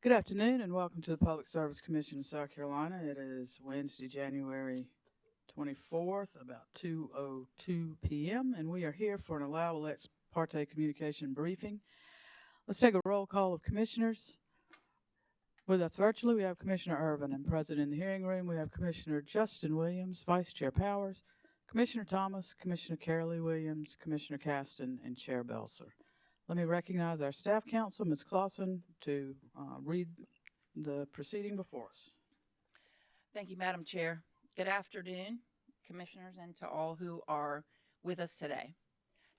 Good afternoon and welcome to the Public Service Commission of South Carolina. It is Wednesday, January 24th, about 2:02 p.m., and we are here for an allowable ex parte communication briefing. Let's take a roll call of commissioners. With us virtually, we have Commissioner Irvin, and present in the hearing room, we have Commissioner Justin Williams, Vice Chair Powers, Commissioner Thomas, Commissioner Carolee Williams, Commissioner Caston, and Chair Belser. Let me recognize our staff counsel, Ms. Clausen, to read the proceeding before us. Thank you, Madam Chair. Good afternoon, commissioners, and to all who are with us today.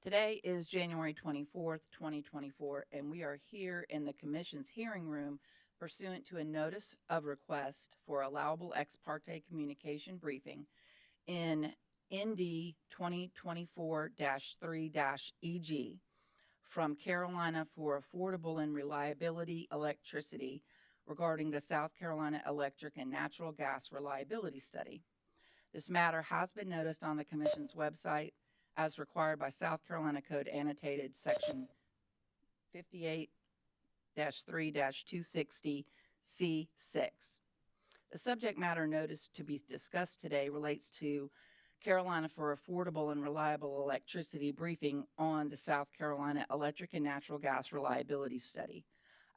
Today is January 24th, 2024, and we are here in the Commission's hearing room pursuant to a notice of request for allowable ex parte communication briefing in ND-2024-3-EG from Carolina for Affordable and Reliability Electricity regarding the South Carolina Electric and Natural Gas Reliability Study. This matter has been noticed on the Commission's website as required by South Carolina Code Annotated Section 58-3-260C6. The subject matter notice to be discussed today relates to Carolina for Affordable and Reliable Electricity briefing on the South Carolina Electric and Natural Gas Reliability Study.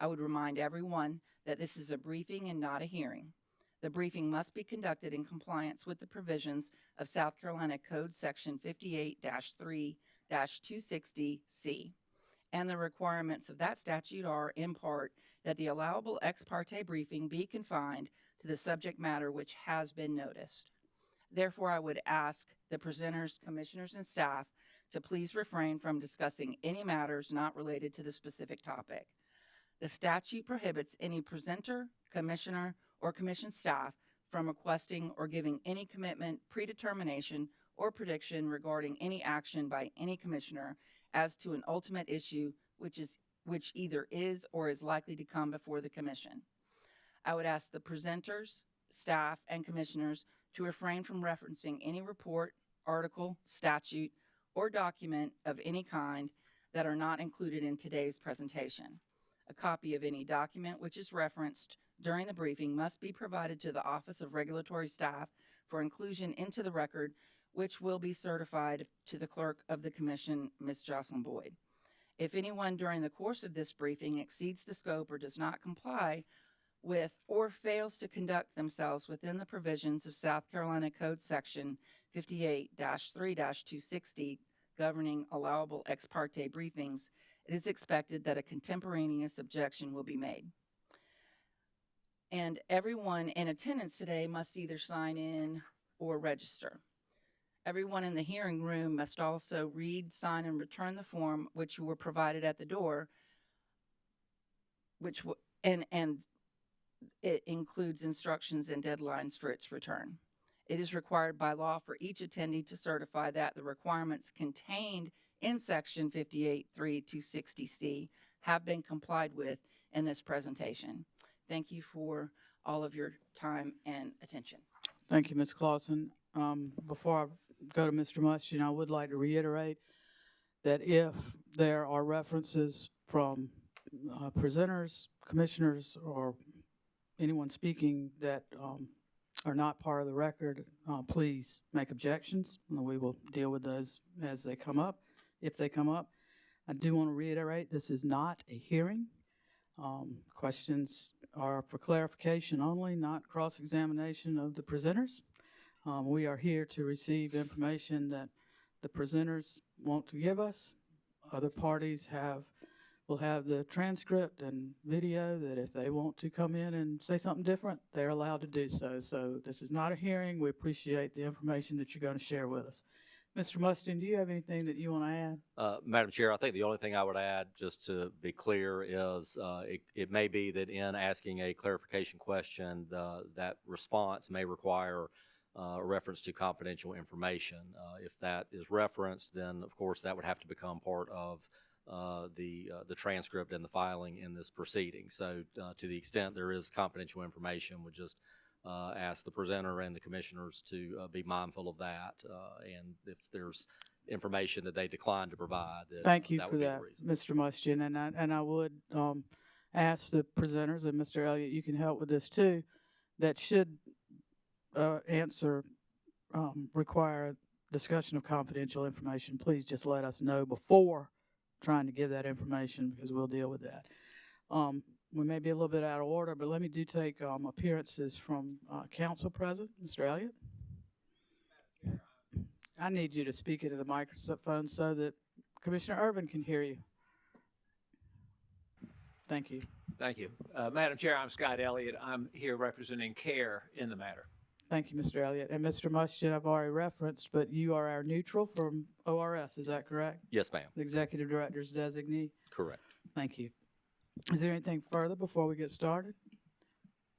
I would remind everyone that this is a briefing and not a hearing. The briefing must be conducted in compliance with the provisions of South Carolina Code Section 58-3-260C. And the requirements of that statute are, in part, that the allowable ex parte briefing be confined to the subject matter which has been noticed. Therefore, I would ask the presenters, commissioners, and staff to please refrain from discussing any matters not related to the specific topic. The statute prohibits any presenter, commissioner, or commission staff from requesting or giving any commitment, predetermination, or prediction regarding any action by any commissioner as to an ultimate issue which either is or is likely to come before the commission. I would ask the presenters, staff, and commissioners to refrain from referencing any report, article, statute, or document of any kind that are not included in today's presentation. A copy of any document which is referenced during the briefing must be provided to the Office of Regulatory Staff for inclusion into the record, which will be certified to the Clerk of the Commission, Ms. Jocelyn Boyd. If anyone during the course of this briefing exceeds the scope or does not comply with or fails to conduct themselves within the provisions of South Carolina Code Section 58-3-260 governing allowable ex parte briefings, it is expected that a contemporaneous objection will be made. And everyone in attendance today must either sign in or register. Everyone in the hearing room must also read, sign, and return the form which you were provided at the door, and it includes instructions and deadlines for its return. It is required by law for each attendee to certify that the requirements contained in Section 58-3-260C have been complied with in this presentation. Thank you for all of your time and attention. Thank you, Ms. Clausen. Before I go to Mr. Mustian, I would like to reiterate that if there are references from presenters, commissioners, or anyone speaking that are not part of the record, please make objections, and we will deal with those as they come up, if they come up. I do want to reiterate, this is not a hearing. Questions are for clarification only, not cross-examination of the presenters. We are here to receive information that the presenters want to give us. Other parties will have the transcript and video that if they want to come in and say something different, they're allowed to do so. So this is not a hearing. We appreciate the information that you're going to share with us. Mr. Mustian, do you have anything that you want to add? Madam Chair, I think the only thing I would add, just to be clear, is it may be that in asking a clarification question, that response may require a reference to confidential information. If that is referenced, then of course that would have to become part of the transcript and the filing in this proceeding. So to the extent there is confidential information, would just ask the presenter and the commissioners to be mindful of that. And if there's information that they decline to provide, thank you that for would that, be the reason. Mr. Mustian. And I would ask the presenters, and Mr. Elliott, you can help with this too, that should require discussion of confidential information, please just let us know before trying to give that information, because we'll deal with that. We may be a little bit out of order, but let me take appearances from council present. Mr. Elliott? I need you to speak into the microphone so that Commissioner Irvin can hear you. Thank you. Thank you. Madam Chair, I'm Scott Elliott. I'm here representing CARE in the matter. Thank you, Mr. Elliott. And Mr. Muschin, I've already referenced, but you are our neutral from ORS, is that correct? Yes, ma'am. The Executive Director's designee? Correct. Thank you. Is there anything further before we get started?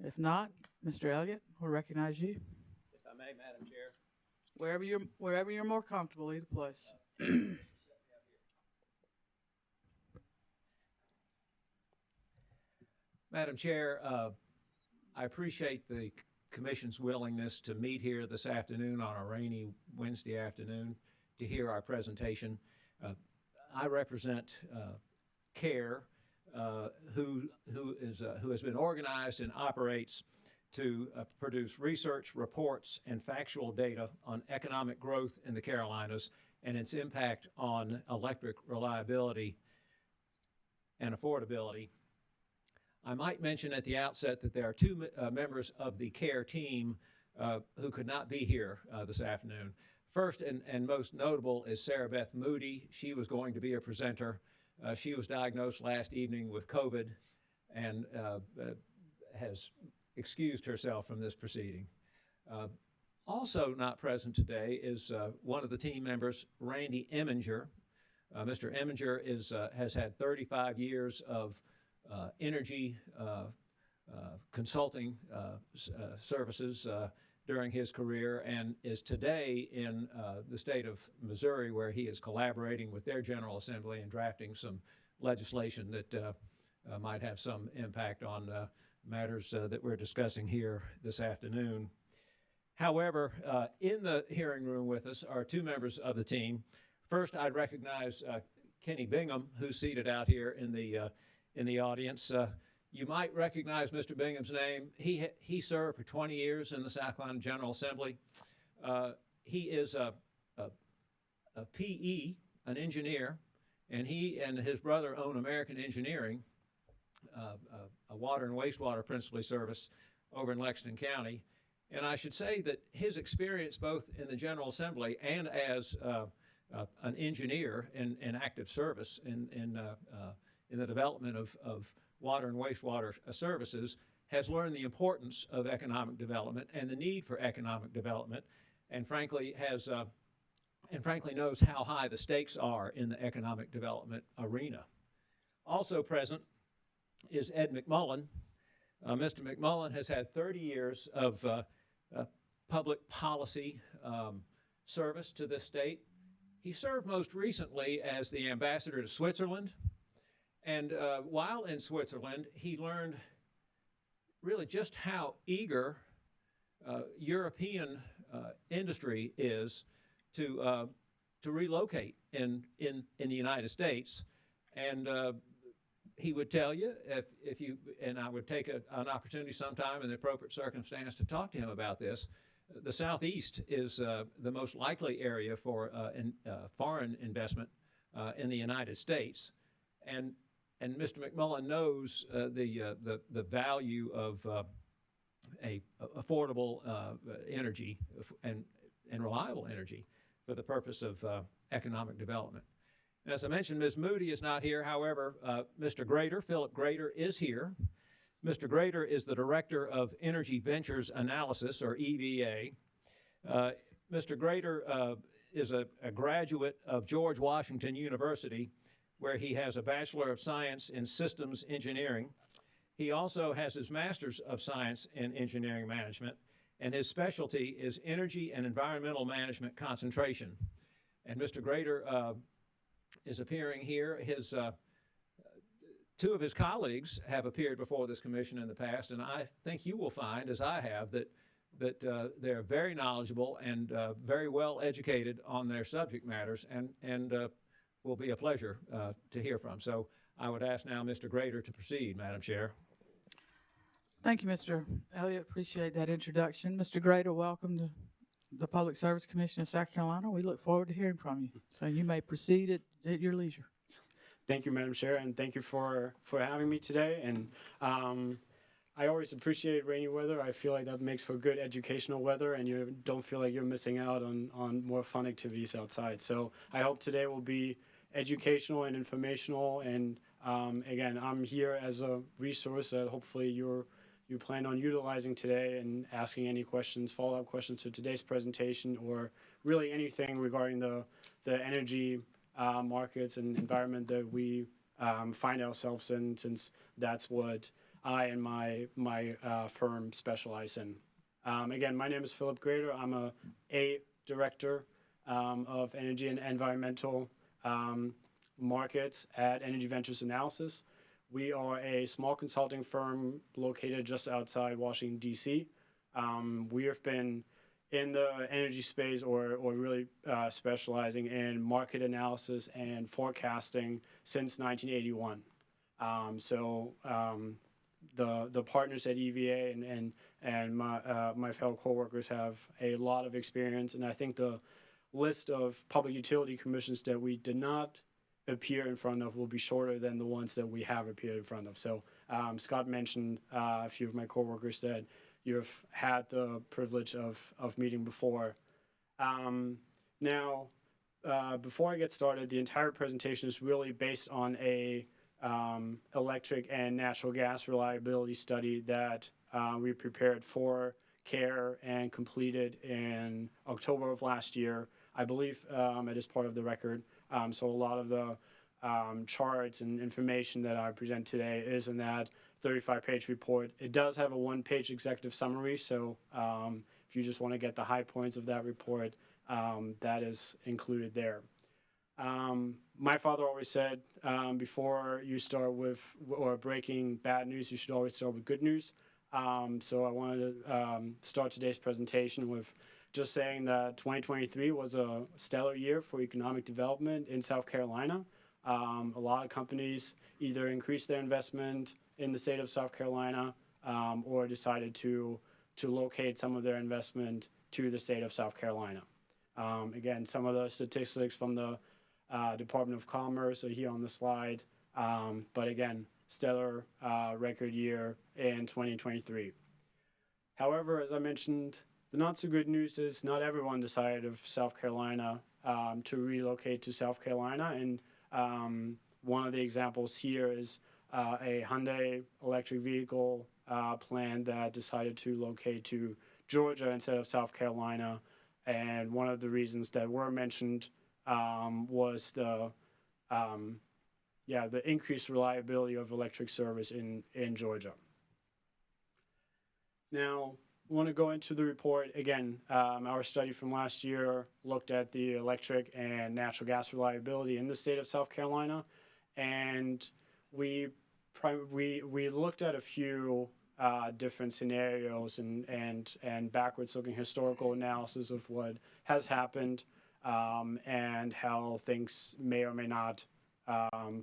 If not, Mr. Elliott, we'll recognize you. If I may, Madam Chair. Wherever you're more comfortable, either place. Madam Chair, I appreciate the Commission's willingness to meet here this afternoon on a rainy Wednesday afternoon to hear our presentation. I represent CARE, who has been organized and operates to produce research, reports, and factual data on economic growth in the Carolinas and its impact on electric reliability and affordability. I might mention at the outset that there are two members of the CARE team who could not be here this afternoon. First and most notable is Sarah Beth Moody. She was going to be a presenter. She was diagnosed last evening with COVID and has excused herself from this proceeding. Also not present today is one of the team members, Randy Eminger. Mr. Eminger has had 35 years of energy consulting services during his career, and is today in the state of Missouri, where he is collaborating with their General Assembly and drafting some legislation that might have some impact on matters that we're discussing here this afternoon. However, in the hearing room with us are two members of the team. First, I'd recognize Kenny Bingham, who's seated out here in the audience. You might recognize Mr. Bingham's name. He served for 20 years in the South Carolina General Assembly. He is a PE, an engineer, and he and his brother own American Engineering, a water and wastewater principally service over in Lexington County. And I should say that his experience both in the General Assembly and as an engineer in active service in the development of water and wastewater services has learned the importance of economic development and the need for economic development, and frankly knows how high the stakes are in the economic development arena. Also present is Ed McMullen. Mr. McMullen has had 30 years of public policy service to this state. He served most recently as the ambassador to Switzerland. And while in Switzerland, he learned really just how eager European industry is to relocate in the United States. And he would tell you, if you, and I would take an opportunity sometime in the appropriate circumstance to talk to him about this, the Southeast is the most likely area for foreign investment in the United States. And Mr. McMullen knows the value of a affordable energy and reliable energy for the purpose of economic development. And as I mentioned, Ms. Moody is not here. However, Mr. Grader, Philip Grader, is here. Mr. Grader is the Director of Energy Ventures Analysis, or EVA. Mr. Grader is a graduate of George Washington University, where he has a Bachelor of Science in Systems Engineering. He also has his Master's of Science in Engineering Management, and his specialty is Energy and Environmental Management Concentration. And Mr. Grader is appearing here. Two of his colleagues have appeared before this commission in the past, and I think you will find, as I have, that they're very knowledgeable and very well educated on their subject matters, and will be a pleasure to hear from. So I would ask now Mr. Grader to proceed, Madam Chair. Thank you, Mr. Elliott. Appreciate that introduction. Mr. Grader, welcome to the Public Service Commission of South Carolina. We look forward to hearing from you. So you may proceed at your leisure. Thank you, Madam Chair, and thank you for having me today. And I always appreciate rainy weather. I feel like that makes for good educational weather, and you don't feel like you're missing out on more fun activities outside. So I hope today will be educational and informational. And again, I'm here as a resource that hopefully you plan on utilizing today and asking any questions, follow-up questions to today's presentation, or really anything regarding the energy markets and environment that we find ourselves in, since that's what I and my firm specialize in. Again, my name is Philip Grader. I'm a director of energy and environmental markets at Energy Ventures Analysis. We are a small consulting firm located just outside Washington, D.C. We have been in the energy space or really specializing in market analysis and forecasting since 1981. The partners at EVA and my fellow coworkers have a lot of experience, and I think the list of public utility commissions that we did not appear in front of will be shorter than the ones that we have appeared in front of. So Scott mentioned a few of my coworkers that you've had the privilege of meeting before. Now, before I get started, the entire presentation is really based on a electric and natural gas reliability study that we prepared for CARE and completed in October of last year. I believe it is part of the record. So a lot of the charts and information that I present today is in that 35-page report. It does have a one-page executive summary, so if you just want to get the high points of that report, that is included there. My father always said, before you start with or breaking bad news, you should always start with good news. So I wanted to start today's presentation with just saying that 2023 was a stellar year for economic development in South Carolina. A lot of companies either increased their investment in the state of South Carolina or decided to locate some of their investment to the state of South Carolina. Again, some of the statistics from the Department of Commerce are here on the slide, but again, stellar record year in 2023. However, as I mentioned, the not so good news is not everyone decided of South Carolina to relocate to South Carolina, and one of the examples here is a Hyundai electric vehicle plant that decided to locate to Georgia instead of South Carolina, and one of the reasons that were mentioned was the increased reliability of electric service in Georgia. Now, I want to go into the report. Again, our study from last year looked at the electric and natural gas reliability in the state of South Carolina, and we looked at a few different scenarios and backwards-looking historical analysis of what has happened and how things may or may not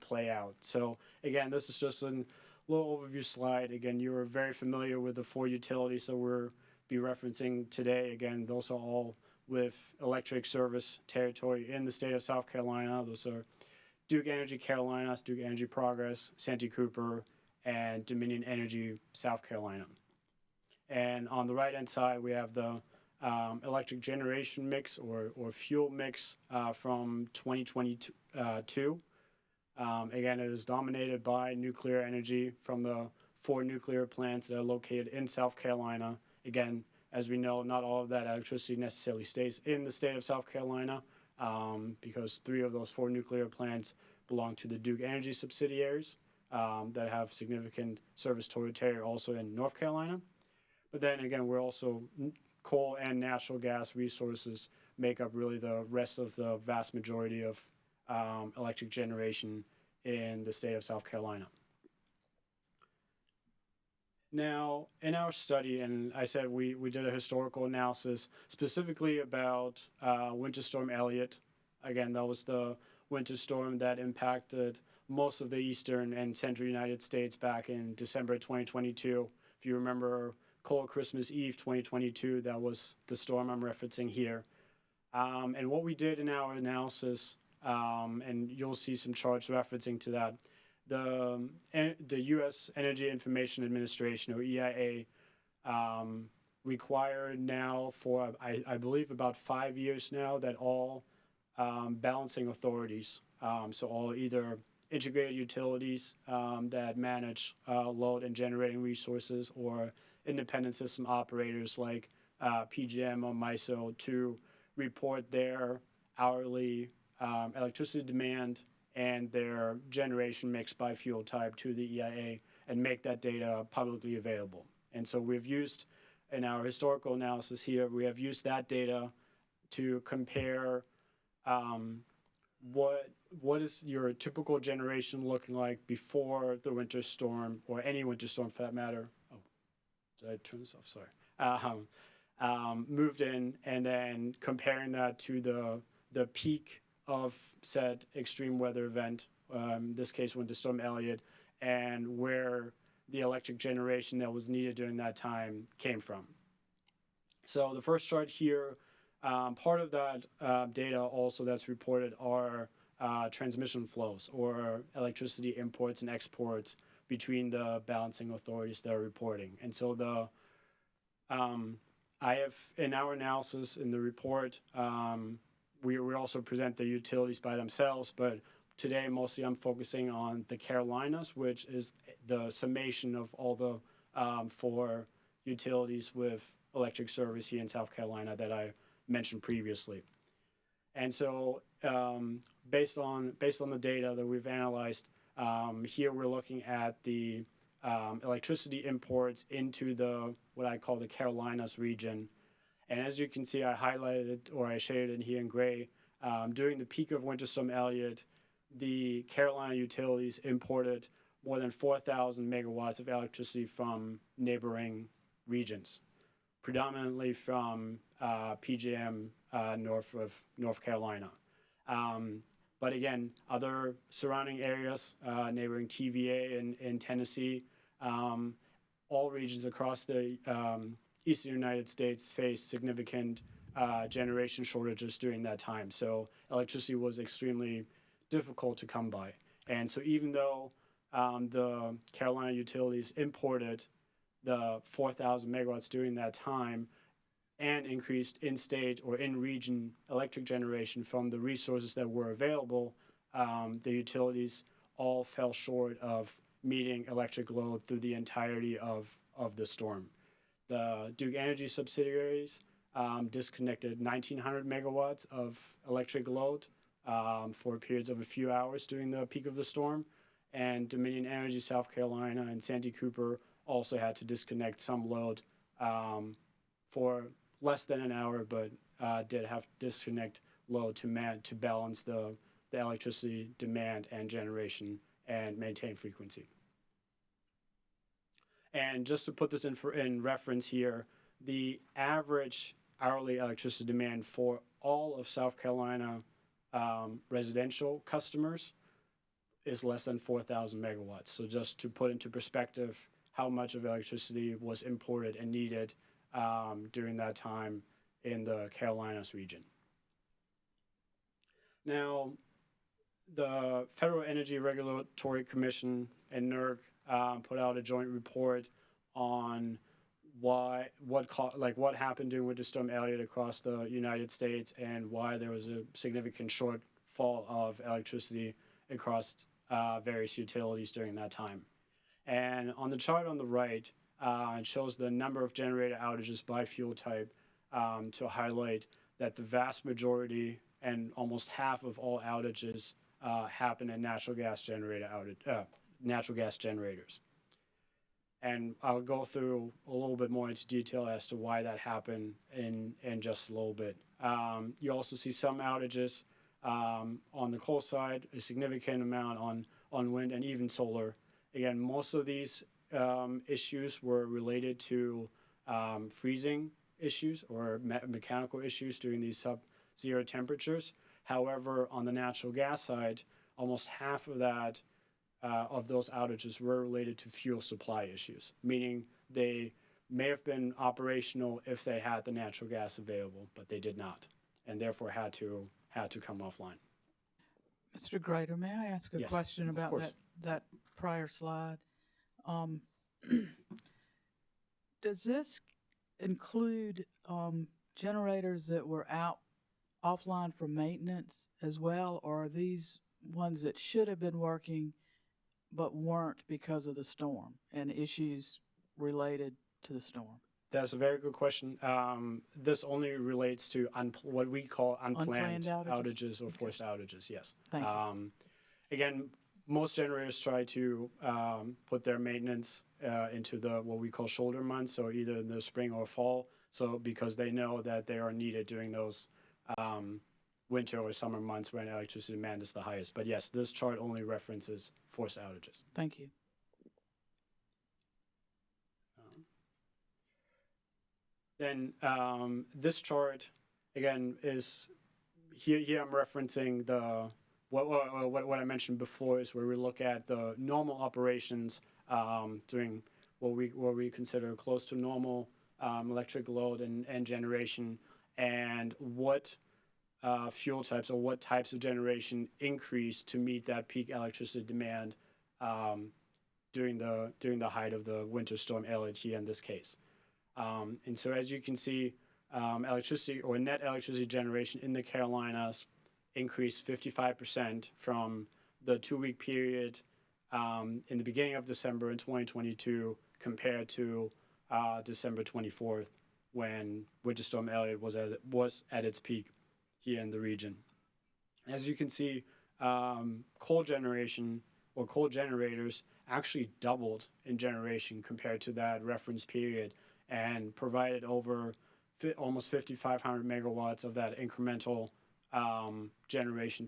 play out. So again, this is just a little overview slide. Again, you're very familiar with the four utilities that we'll be referencing today. Again, those are all with electric service territory in the state of South Carolina. Those are Duke Energy Carolinas, Duke Energy Progress, Santee Cooper, and Dominion Energy South Carolina. And on the right-hand side, we have the electric generation mix or fuel mix from 2022. Again, it is dominated by nuclear energy from the 4 nuclear plants that are located in South Carolina. Again, as we know, not all of that electricity necessarily stays in the state of South Carolina because 3 of those 4 nuclear plants belong to the Duke Energy subsidiaries that have significant service territory also in North Carolina. But then again, we're also coal and natural gas resources make up really the rest of the vast majority of electric generation in the state of South Carolina. Now, in our study, and I said we did a historical analysis specifically about Winter Storm Elliott. Again, that was the winter storm that impacted most of the eastern and central United States back in December 2022. If you remember Cold Christmas Eve 2022, that was the storm I'm referencing here. And what we did in our analysis, and you'll see some charts referencing to that, the U.S. Energy Information Administration, or EIA, required now for, I believe, about 5 years now that all balancing authorities, so all either integrated utilities that manage load and generating resources, or independent system operators like PJM or MISO, to report their hourly electricity demand and their generation mix by fuel type to the EIA and make that data publicly available. And so we've used, in our historical analysis here, we have used that data to compare what is your typical generation looking like before the winter storm, or any winter storm for that matter. Oh, did I turn this off? Sorry. Moved in, and then comparing that to the peak of said extreme weather event, in this case Winter Storm Elliott, and where the electric generation that was needed during that time came from. So the first chart here, part of that data also that's reported are transmission flows, or electricity imports and exports between the balancing authorities that are reporting. And so I have, in our analysis in the report, we also present the utilities by themselves, but today mostly I'm focusing on the Carolinas, which is the summation of all the 4 utilities with electric service here in South Carolina that I mentioned previously. And so based on the data that we've analyzed, here we're looking at the electricity imports into what I call the Carolinas region. And as you can see, I highlighted, or I shaded in here in gray, during the peak of Winter Storm Elliott, the Carolina utilities imported more than 4,000 megawatts of electricity from neighboring regions, predominantly from PJM north of North Carolina. But again, other surrounding areas, neighboring TVA in Tennessee, all regions across the eastern United States faced significant generation shortages during that time. So electricity was extremely difficult to come by. And so even though the Carolina utilities imported the 4,000 megawatts during that time and increased in-state or in-region electric generation from the resources that were available, the utilities all fell short of meeting electric load through the entirety of the storm. The Duke Energy subsidiaries disconnected 1,900 megawatts of electric load for periods of a few hours during the peak of the storm, and Dominion Energy South Carolina and Santee Cooper also had to disconnect some load for less than an hour, but did have to disconnect load to balance the electricity demand and generation and maintain frequency. And just to put this in reference here, the average hourly electricity demand for all of South Carolina residential customers is less than 4,000 megawatts. So just to put into perspective how much of electricity was imported and needed during that time in the Carolinas region. Now, the Federal Energy Regulatory Commission and NERC put out a joint report on what happened during Winter Storm Elliott across the United States, and why there was a significant shortfall of electricity across various utilities during that time. And on the chart on the right, it shows the number of generator outages by fuel type to highlight that the vast majority and almost half of all outages happen in natural gas generators. And I'll go through a little bit more into detail as to why that happened in just a little bit. You also see some outages on the coal side, a significant amount on wind and even solar. Again, most of these issues were related to freezing issues or mechanical issues during these sub-zero temperatures. However, on the natural gas side, almost half of that of those outages were related to fuel supply issues, meaning they may have been operational if they had the natural gas available, but they did not, and therefore had to come offline. Mr. Grader, may I ask a Yes, question of about course. that prior slide? Does this include generators that were offline for maintenance as well, or are these ones that should have been working but weren't because of the storm and issues related to the storm? That's a very good question. This only relates to what we call unplanned outages or forced outages, yes. Thank you. Again, most generators try to put their maintenance into what we call shoulder months, so either in the spring or fall, so because they know that they are needed during those winter or summer months when electricity demand is the highest. But yes, this chart only references forced outages. Thank you. Then this chart, again, is here I'm referencing what I mentioned before, is where we look at the normal operations during what we consider close to normal electric load and generation, and what fuel types or what types of generation increase to meet that peak electricity demand during the height of the winter storm Elliott here in this case. And so as you can see, electricity or net electricity generation in the Carolinas increased 55% from the 2-week period in the beginning of December in 2022 compared to December 24th, when Winter Storm Elliott was at its peak here in the region. As you can see, coal generation or coal generators actually doubled in generation compared to that reference period, and provided over almost 5,500 megawatts of that incremental generation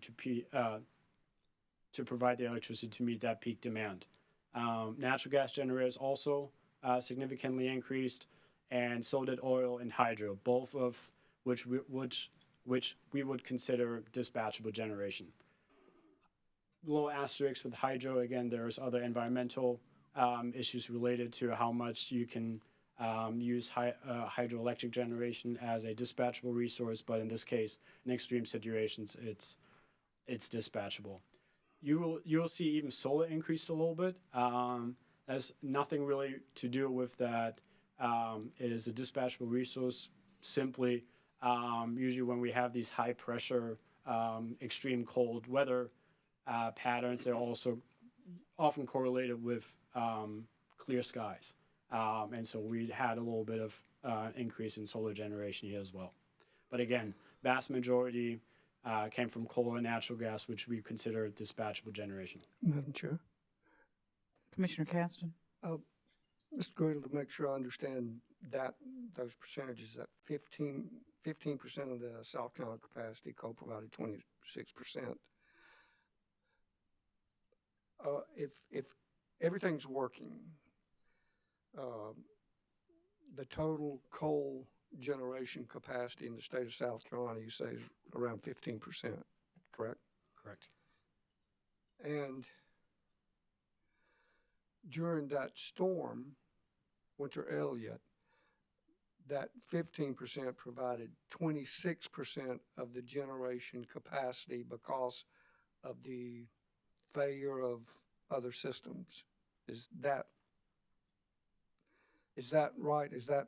to provide the electricity to meet that peak demand. Natural gas generators also significantly increased, and so did oil and hydro, both of which we would consider dispatchable generation. Little asterisk with hydro, again, there's other environmental issues related to how much you can use hydroelectric generation as a dispatchable resource, but in this case, in extreme situations, it's dispatchable. You'll see even solar increased a little bit. Has nothing really to do with that. It is a dispatchable resource. Simply, usually when we have these high pressure, extreme cold weather patterns, they're also often correlated with clear skies. And so we had a little bit of increase in solar generation here as well. But again, vast majority came from coal and natural gas, which we consider dispatchable generation. Madam Chair. Commissioner Caston? Mr. Gradle, to make sure I understand those percentages, that 15% of the South Carolina capacity, coal provided 26%. If everything's working, the total coal generation capacity in the state of South Carolina, you say, is around 15%, correct? Correct. And during that storm, Winter Elliott, that 15% provided 26% of the generation capacity because of the failure of other systems. Is that right? Is that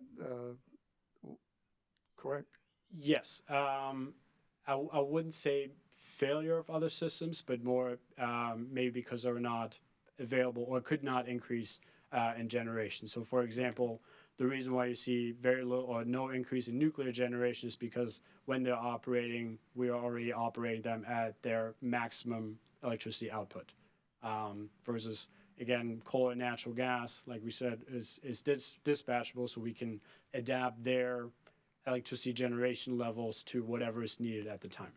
correct? Yes. I wouldn't say failure of other systems, but more maybe because they're not available or could not increase in generation. So, for example, the reason why you see very little or no increase in nuclear generation is because when they're operating, we are already operating them at their maximum electricity output. Versus, again, coal and natural gas, like we said, is dispatchable, so we can adapt their electricity generation levels to whatever is needed at the time.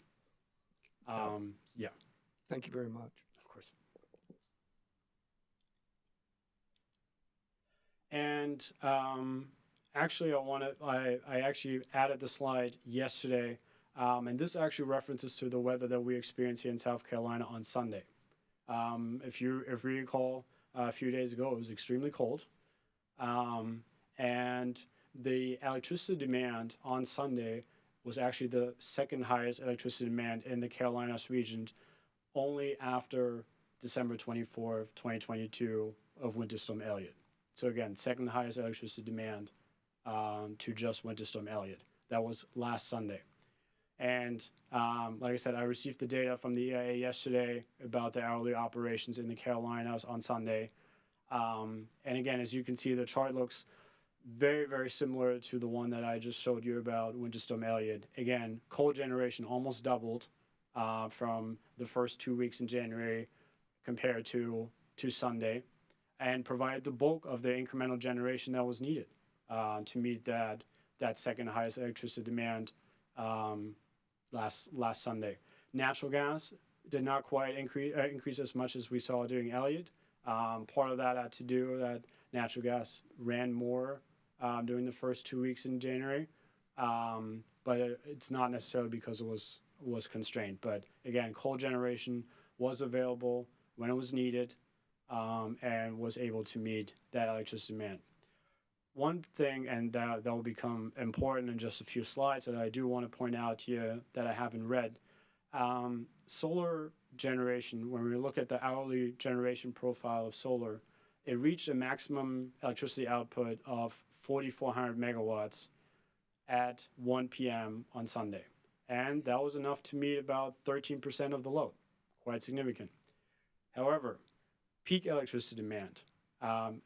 Yeah. Thank you very much. Of course. And actually, I actually added the slide yesterday And this actually references to the weather that we experienced here in South Carolina on Sunday. If you recall, a few days ago, it was extremely cold. And the electricity demand on Sunday was actually the second highest electricity demand in the Carolinas region, only after December 24th, 2022 of Winter Storm Elliott. So again, second highest electricity demand to just Winter Storm Elliott. That was last Sunday. And like I said, I received the data from the EIA yesterday about the hourly operations in the Carolinas on Sunday. And again, as you can see, the chart looks very, very similar to the one that I just showed you about Winter Storm Elliott. Again, coal generation almost doubled from the first 2 weeks in January compared to Sunday, and provided the bulk of the incremental generation that was needed to meet that second highest electricity demand last Sunday. Natural gas did not quite increase as much as we saw during Elliott. Part of that had to do that natural gas ran more during the first 2 weeks in January, but it's not necessarily because it was constrained. But again, coal generation was available when it was needed and was able to meet that electricity demand. One thing, and that will become important in just a few slides, that I do want to point out here that I haven't read, solar generation, when we look at the hourly generation profile of solar, it reached a maximum electricity output of 4,400 megawatts at 1 p.m. on Sunday. And that was enough to meet about 13% of the load, quite significant. However, peak electricity demand,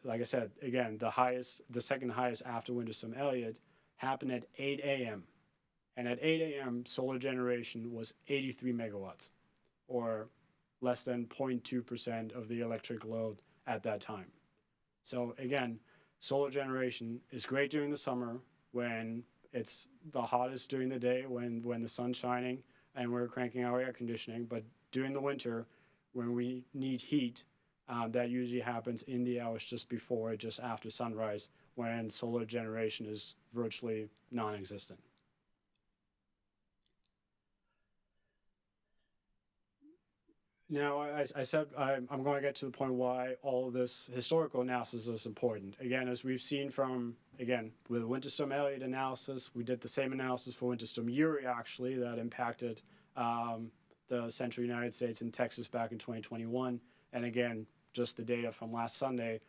like I said, again, the second highest after Winter Storm Elliott, happened at 8 a.m. And at 8 a.m., solar generation was 83 megawatts, or less than 0.2% of the electric load at that time. So again, solar generation is great during the summer when it's the hottest during the day, when the sun's shining and we're cranking our air conditioning. But during the winter, when we need heat, that usually happens in the hours just before, just after sunrise, when solar generation is virtually non-existent. Now, as I said, I'm going to get to the point why all of this historical analysis is important. Again, as we've seen from, again, with Winter Storm Elliott analysis, we did the same analysis for Winter Storm Uri, actually, that impacted the central United States and Texas back in 2021. And again, just the data from last Sunday,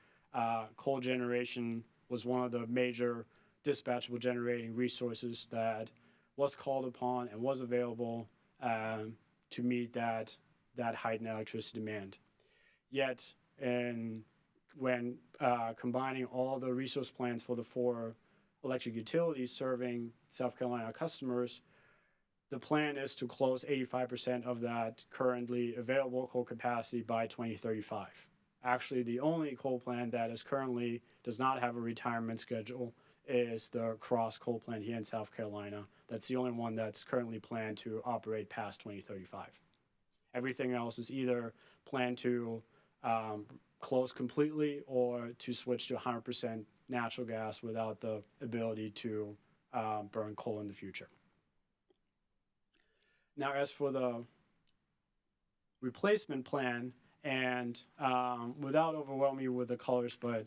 coal generation was one of the major dispatchable generating resources that was called upon and was available to meet that heightened electricity demand. Yet, when combining all the resource plans for the 4 electric utilities serving South Carolina customers, the plan is to close 85% of that currently available coal capacity by 2035. Actually, the only coal plant that currently does not have a retirement schedule is the Cross coal plant here in South Carolina. That's the only one that's currently planned to operate past 2035. Everything else is either planned to close completely or to switch to 100% natural gas without the ability to burn coal in the future. Now, as for the replacement plan, and without overwhelming you with the colors, but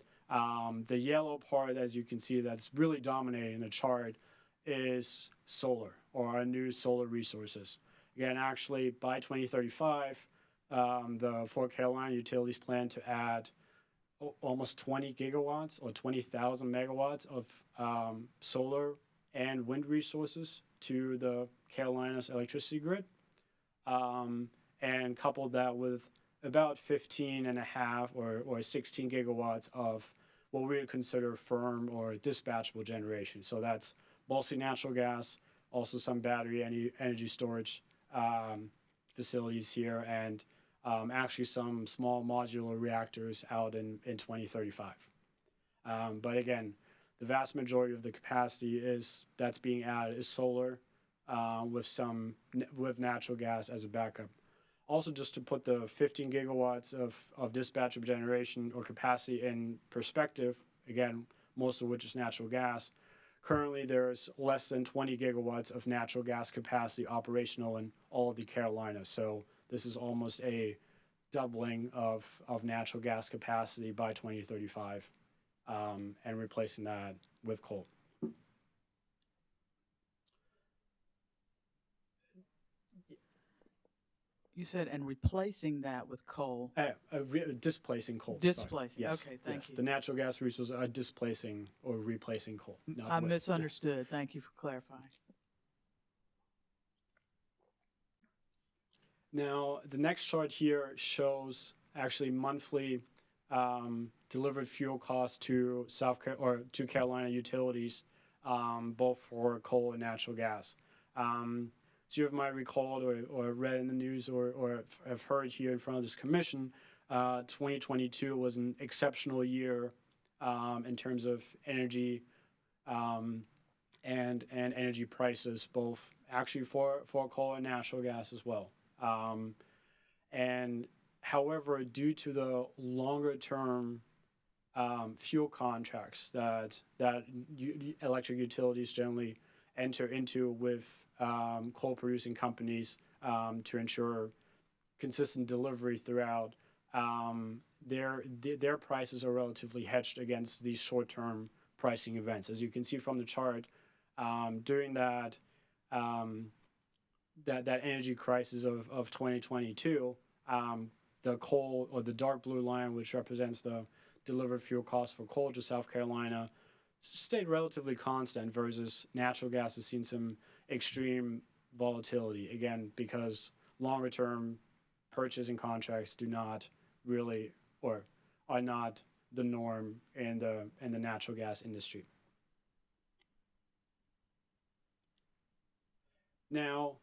the yellow part, as you can see, that's really dominating the chart is solar, or our new solar resources. Again, actually, by 2035, the 4 Carolina utilities plan to add almost 20 gigawatts or 20,000 megawatts of solar and wind resources to the Carolinas electricity grid, and couple that with about 15 and a half or 16 gigawatts of what we would consider firm or dispatchable generation. So that's mostly natural gas, also some battery energy storage facilities here, and actually some small modular reactors out in 2035. But again, the vast majority of the capacity that's being added is solar, with natural gas as a backup. Also, just to put the 15 gigawatts of dispatchable generation or capacity in perspective, again, most of which is natural gas, currently there's less than 20 gigawatts of natural gas capacity operational in all of the Carolinas. So this is almost a doubling of natural gas capacity by 2035, and replacing that with coal. You said, and replacing that with coal. Displacing coal. Displacing. Sorry. Yes, Okay, thank yes. you. The natural gas resources are displacing or replacing coal. not I with- misunderstood. Thank you for clarifying. Now, the next chart here shows actually monthly delivered fuel costs to to Carolina utilities, both for coal and natural gas. So you might recall or read in the news or have heard here in front of this commission, 2022 was an exceptional year in terms of energy and energy prices, both actually for coal and natural gas as well. And however, due to the longer term fuel contracts that electric utilities generally enter into with coal producing companies to ensure consistent delivery throughout, their prices are relatively hedged against these short term pricing events. As you can see from the chart, during that energy crisis of 2022, the coal, or the dark blue line, which represents the delivered fuel cost for coal to South Carolina, stayed relatively constant, versus natural gas has seen some extreme volatility, again, because longer term purchasing contracts do not really, or are not the norm in the natural gas industry. Now,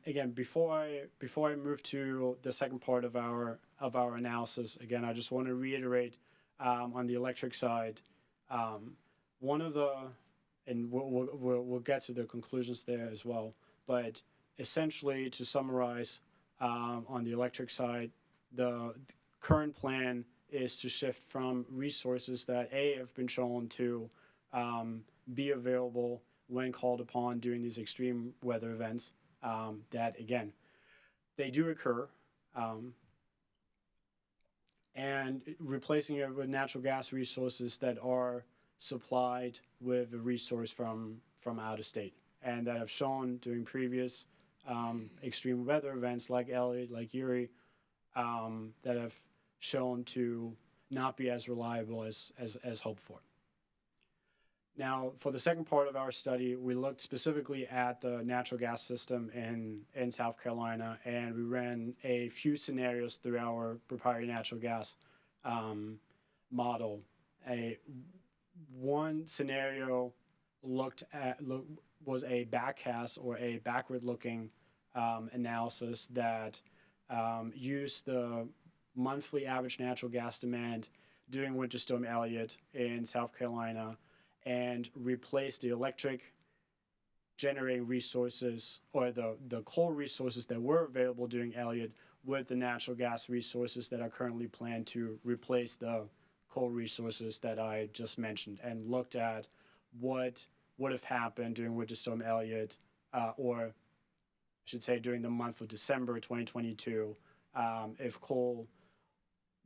again, before I move to the second part of our analysis, again, I just want to reiterate on the electric side, one of the, and we'll get to the conclusions there as well, but essentially, to summarize, on the electric side, the current plan is to shift from resources that have been shown to be available when called upon during these extreme weather events, that, again, they do occur, and replacing it with natural gas resources that are supplied with a resource from out of state, and that have shown during previous extreme weather events like Elliott, like Uri, that have shown to not be as reliable as hoped for. Now, for the second part of our study, we looked specifically at the natural gas system in South Carolina, and we ran a few scenarios through our proprietary natural gas model. One scenario was a backcast, or a backward-looking analysis that used the monthly average natural gas demand during Winter Storm Elliott in South Carolina, and replace the electric generating resources, or the coal resources that were available during Elliott, with the natural gas resources that are currently planned to replace the coal resources that I just mentioned, and looked at what would have happened during Winter Storm Elliott, or I should say during the month of December 2022, if coal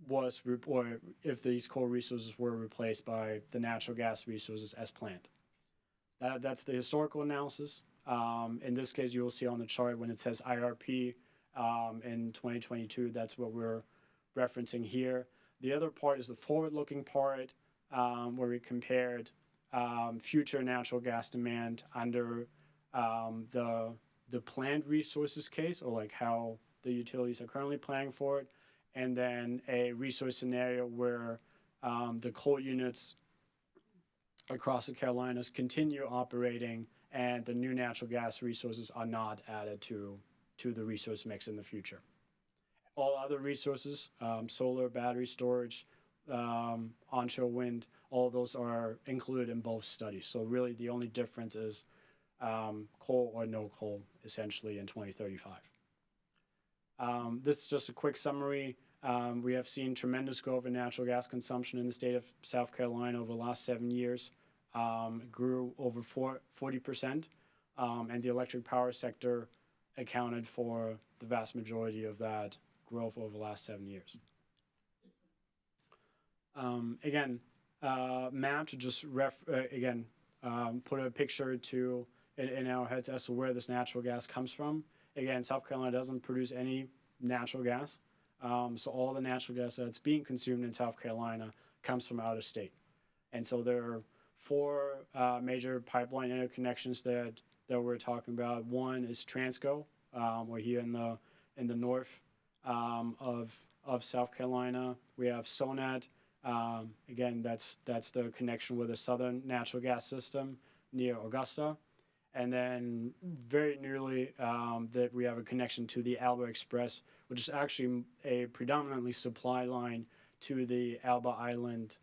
was, or if these coal resources were replaced by the natural gas resources as planned. That's the historical analysis. In this case, you will see on the chart when it says IRP in 2022, that's what we're referencing here. The other part is the forward-looking part, where we compared future natural gas demand under the planned resources case, or like how the utilities are currently planning for it, and then a resource scenario where the coal units across the Carolinas continue operating, and the new natural gas resources are not added to the resource mix in the future. All other resources, solar, battery storage, onshore wind, all of those are included in both studies. So really the only difference is coal or no coal, essentially, in 2035. This is just a quick summary. We have seen tremendous growth in natural gas consumption in the state of South Carolina over the last 7 years. grew over 40%, and the electric power sector accounted for the vast majority of that growth over the last 7 years. Again, map to just put a picture in our heads as to where this natural gas comes from. Again, South Carolina doesn't produce any natural gas, so all the natural gas that's being consumed in South Carolina comes from out of state. And so there are 4 major pipeline interconnections that we're talking about. One is Transco. We're here in the north of South Carolina. We have SONAT. Again, that's the connection with the southern natural gas system near Augusta. And then very nearly that we have a connection to the Alba Express, which is actually a predominantly supply line to the Alba Island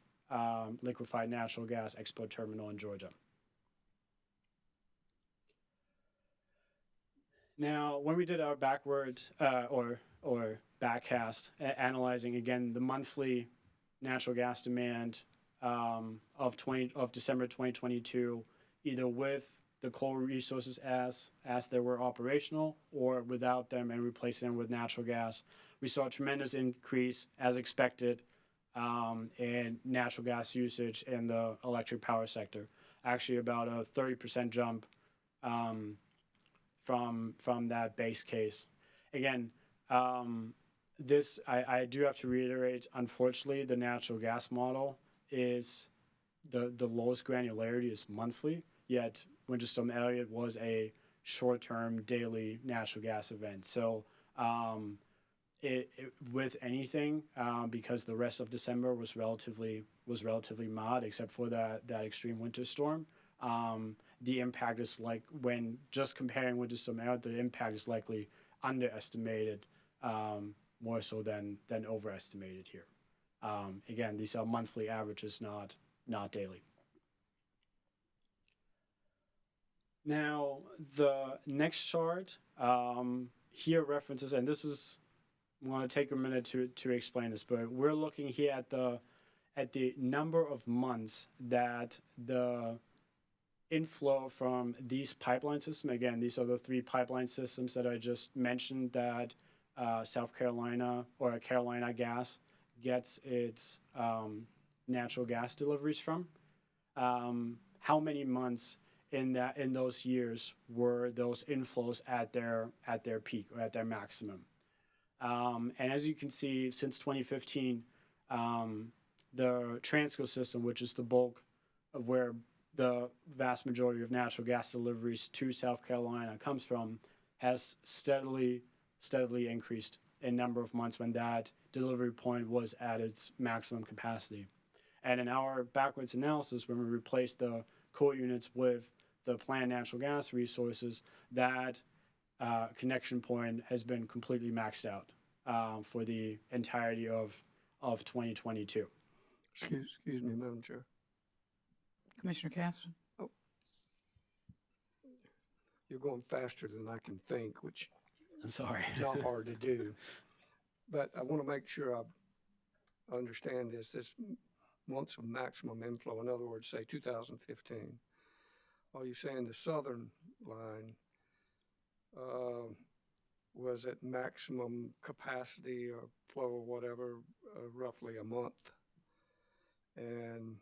liquefied natural gas export terminal in Georgia. Now, when we did our backward or backcast, analyzing again the monthly natural gas demand of December 2022, either with the coal resources as they were operational or without them and replacing them with natural gas, we saw a tremendous increase as expected in natural gas usage in the electric power sector. Actually, about a 30% jump from that base case. Again, this I do have to reiterate. Unfortunately, the natural gas model is the lowest granularity is monthly. Yet Winter Storm Elliott was a short-term daily natural gas event. So with anything, because the rest of December was relatively mild, except for that extreme winter storm. The impact is like when just comparing Winter Storm Elliott, the impact is likely underestimated more so than overestimated here. Again, these are monthly averages, not daily. Now, the next chart here references, and this is, I want to take a minute to explain this, but we're looking here at the number of months that the inflow from these pipeline systems, again, these are the 3 pipeline systems that I just mentioned that South Carolina or Carolina Gas gets its natural gas deliveries from. How many months in those years were those inflows at their peak or at their maximum? And as you can see, since 2015, the Transco system, which is the bulk of where the vast majority of natural gas deliveries to South Carolina comes from, has steadily increased in number of months when that delivery point was at its maximum capacity. And in our backwards analysis, when we replaced the coal units with the planned natural gas resources, that connection point has been completely maxed out for the entirety of 2022. Excuse me, Madam Chair. Commissioner Caston? Oh, you're going faster than I can think, which I'm sorry. is not hard to do. But I want to make sure I understand this. This months of maximum inflow, in other words, say 2015. Are you saying the southern line was at maximum capacity or flow or whatever, roughly a month? And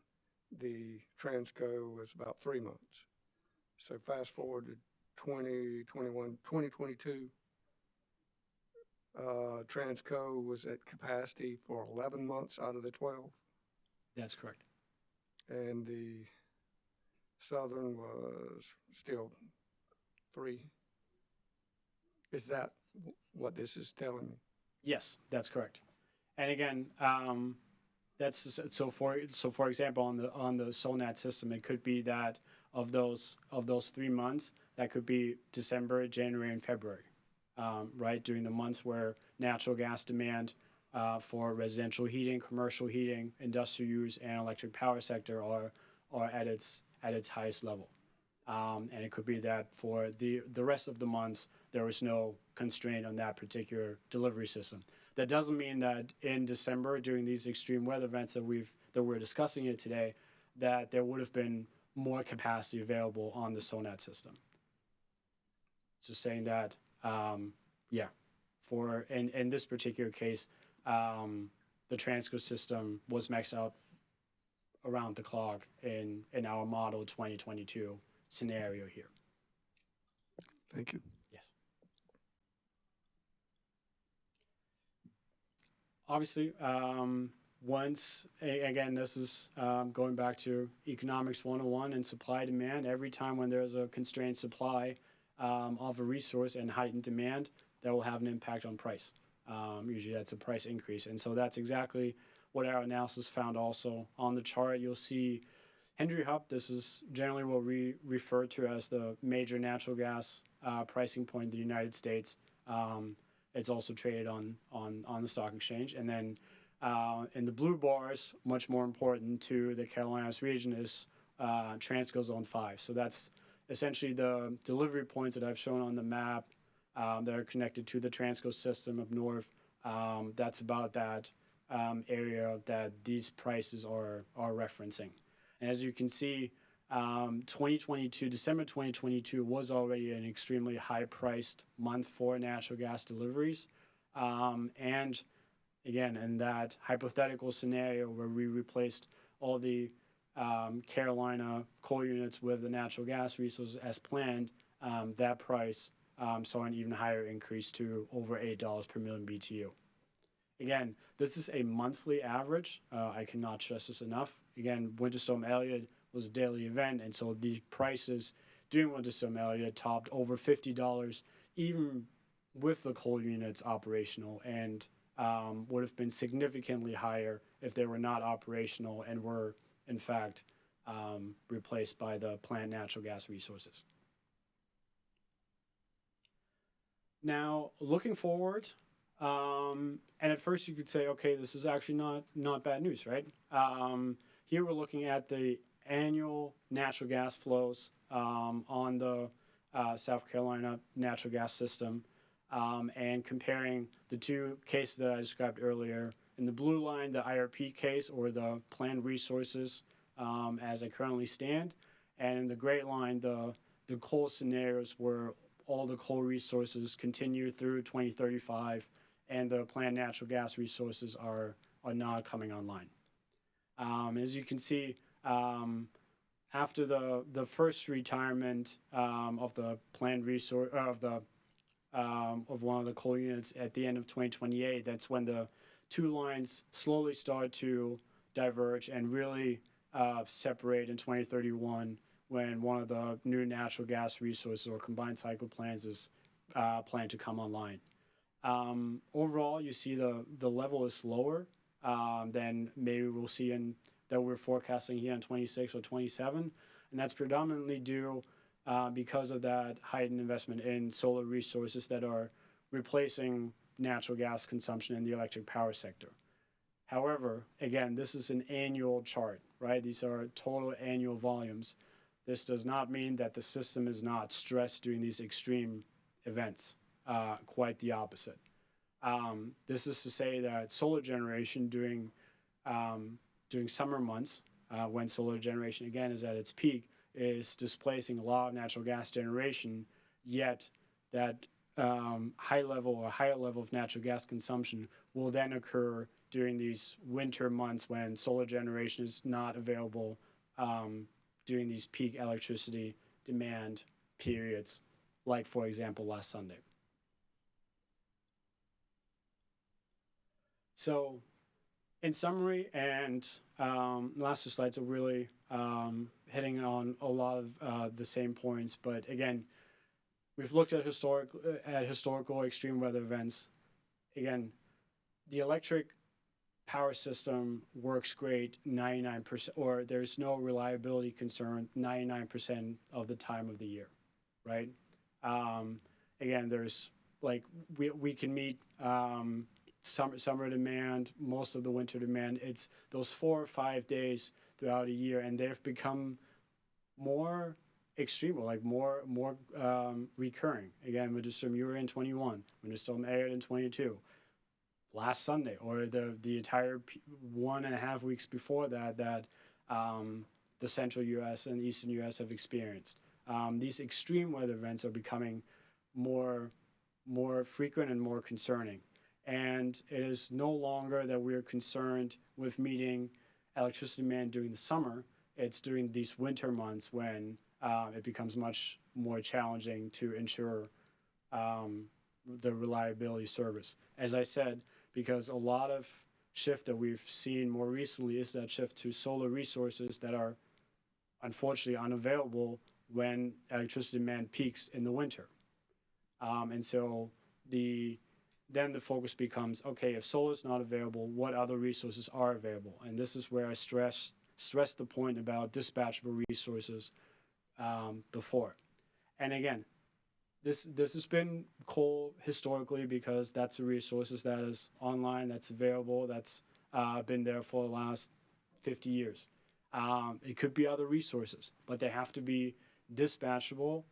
the Transco was about 3 months. So fast forward to 2022, Transco was at capacity for 11 months out of the 12. That's correct. And the southern was still 3. Is that what this is telling me? Yes, that's correct. And again, that's so for example on the SONAT system, it could be that of those 3 months, that could be December, January, and February, right? During the months where natural gas demand for residential heating, commercial heating, industrial use, and electric power sector are at its highest level. And it could be that for the rest of the months, there was no constraint on that particular delivery system. That doesn't mean that in December, during these extreme weather events that we're discussing here today, that there would have been more capacity available on the SONAT system. Just saying that, for in this particular case, the Transco system was maxed out around the clock in our model 2022 scenario here. Thank you. Yes. Obviously, again, this is going back to economics 101 and supply demand. Every time when there's a constrained supply of a resource and heightened demand, that will have an impact on price. Usually that's a price increase. And so that's exactly what our analysis found also. On the chart, you'll see Henry Hub. This is generally what we refer to as the major natural gas pricing point in the United States. It's also traded on the stock exchange. And then in the blue bars, much more important to the Carolinas region is Transco Zone 5. So that's essentially the delivery points that I've shown on the map that are connected to the Transco system up north. That's about that area that these prices are referencing. And as you can see, December 2022 was already an extremely high-priced month for natural gas deliveries. And again, in that hypothetical scenario where we replaced all the Carolina coal units with the natural gas resources as planned, that price saw an even higher increase to over $8 per million BTU. Again, this is a monthly average. I cannot stress this enough. Again, Winter Storm Elliott was a daily event, and so the prices during Winter Storm Elliott topped over $50, even with the coal units operational, and would have been significantly higher if they were not operational and were, in fact, replaced by the plant natural gas resources. Now, looking forward, and at first you could say, okay, this is actually not bad news, right? Here we're looking at the annual natural gas flows on the South Carolina natural gas system and comparing the two cases that I described earlier. In the blue line, the IRP case or the planned resources as they currently stand, and in the gray line, the coal scenarios where all the coal resources continue through 2035 and the planned natural gas resources are not coming online. As you can see, after the first retirement of the planned resource of one of the coal units at the end of 2028, that's when the two lines slowly start to diverge and really separate in 2031 when one of the new natural gas resources or combined cycle plants is planned to come online. Overall, you see the level is lower than maybe we'll see that we're forecasting here in 26 or 27, and that's predominantly due because of that heightened investment in solar resources that are replacing natural gas consumption in the electric power sector. However, again, this is an annual chart, right? These are total annual volumes. This does not mean that the system is not stressed during these extreme events. Quite the opposite. This is to say that solar generation during summer months, when solar generation again is at its peak, is displacing a lot of natural gas generation, yet that higher level of natural gas consumption will then occur during these winter months when solar generation is not available during these peak electricity demand periods, like, for example, last Sunday. So, in summary, and last two slides are really hitting on a lot of the same points, but again, we've looked at historical extreme weather events. Again, the electric power system works great 99%, or there's no reliability concern 99% of the time of the year, right? Again, there's we can meet summer demand, most of the winter demand. It's those 4 or 5 days throughout a year, and they've become more extreme, or more recurring. Again, Winter Storm Uri in 21, Winter Storm Elliott in 22. Last Sunday, or the entire 1.5 weeks before that the central U.S. and eastern U.S. have experienced. These extreme weather events are becoming more frequent and more concerning. And it is no longer that we're concerned with meeting electricity demand during the summer. It's during these winter months when it becomes much more challenging to ensure the reliability service. As I said, because a lot of shift that we've seen more recently is that shift to solar resources that are unfortunately unavailable when electricity demand peaks in the winter. And so then the focus becomes, okay, if solar is not available, what other resources are available? And this is where I stress the point about dispatchable resources before. And again, this has been coal historically because that's the resources that is online, that's available, that's been there for the last 50 years. It could be other resources, but they have to be dispatchable,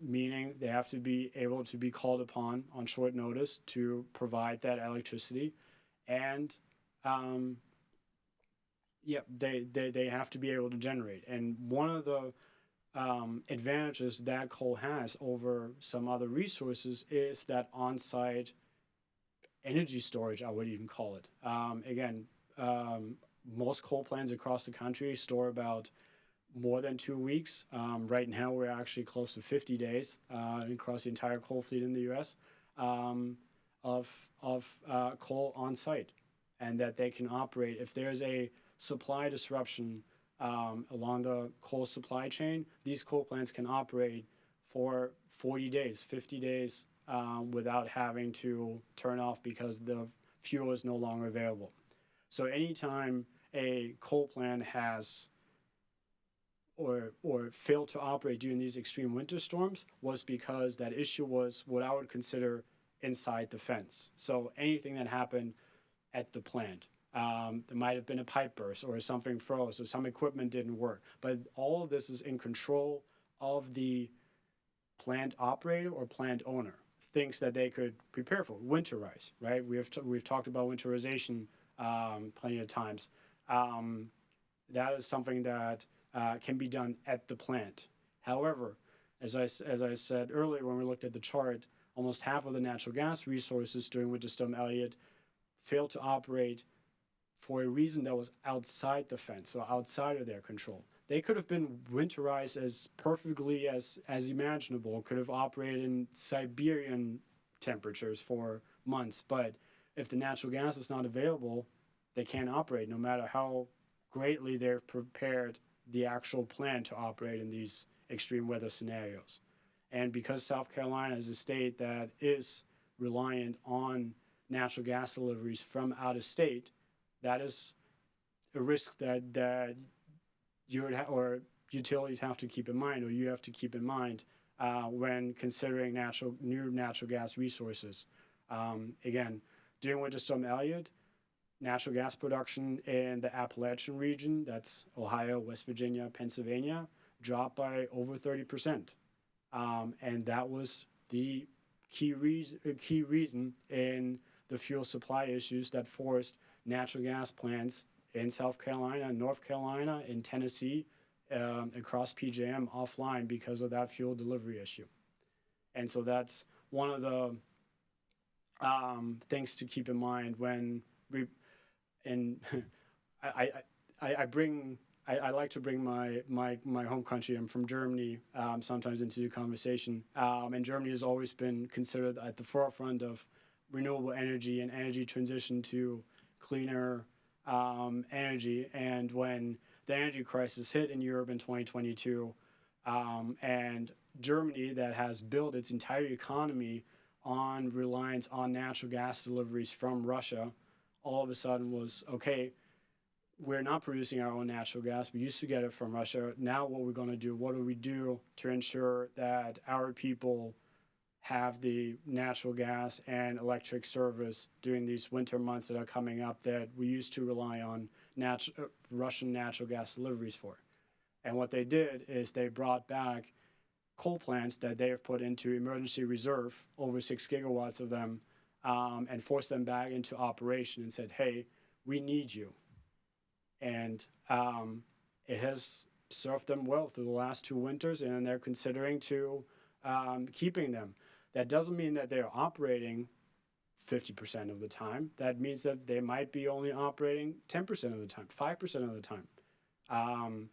meaning they have to be able to be called upon on short notice to provide that electricity. And they have to be able to generate. And one of the advantages that coal has over some other resources is that on-site energy storage, I would even call it. Most coal plants across the country store about more than 2 weeks. Right now, we're actually close to 50 days across the entire coal fleet in the U.S. of coal on site, and that they can operate. If there's a supply disruption along the coal supply chain, these coal plants can operate for 40 days, 50 days without having to turn off because the fuel is no longer available. So anytime a coal plant has or failed to operate during these extreme winter storms was because that issue was what I would consider inside the fence. So anything that happened at the plant, there might have been a pipe burst or something froze or some equipment didn't work. But all of this is in control of the plant operator or plant owner. Things that they could prepare for. Winterize, right? We've talked about winterization plenty of times. That is something that can be done at the plant. However, as I said earlier when we looked at the chart, almost half of the natural gas resources during Winter Storm Elliott failed to operate for a reason that was outside the fence, so outside of their control. They could have been winterized as perfectly as imaginable, could have operated in Siberian temperatures for months, but if the natural gas is not available, they can't operate no matter how greatly they've prepared the actual plant to operate in these extreme weather scenarios. And because South Carolina is a state that is reliant on natural gas deliveries from out of state, that is a risk that you would or utilities have to keep in mind, or you have to keep in mind when considering new natural gas resources. Again, during Winter Storm Elliott, natural gas production in the Appalachian region, that's Ohio, West Virginia, Pennsylvania, dropped by over 30%. And that was the key reason in the fuel supply issues that forced natural gas plants in South Carolina, North Carolina, in Tennessee, across PJM offline because of that fuel delivery issue. And so that's one of the things to keep in mind when I like to bring my home country. I'm from Germany sometimes into the conversation, and Germany has always been considered at the forefront of renewable energy and energy transition to cleaner energy. And when the energy crisis hit in Europe in 2022, and Germany, that has built its entire economy on reliance on natural gas deliveries from Russia, all of a sudden was, okay, we're not producing our own natural gas. We used to get it from Russia. Now what we're going to do, what do we do to ensure that our people have the natural gas and electric service during these winter months that are coming up that we used to rely on Russian natural gas deliveries for? And what they did is they brought back coal plants that they have put into emergency reserve, over 6 gigawatts of them, and forced them back into operation and said, hey, we need you. And it has served them well through the last 2 winters, and they're considering to keeping them. That doesn't mean that they're operating 50% of the time. That means that they might be only operating 10% of the time, 5% of the time.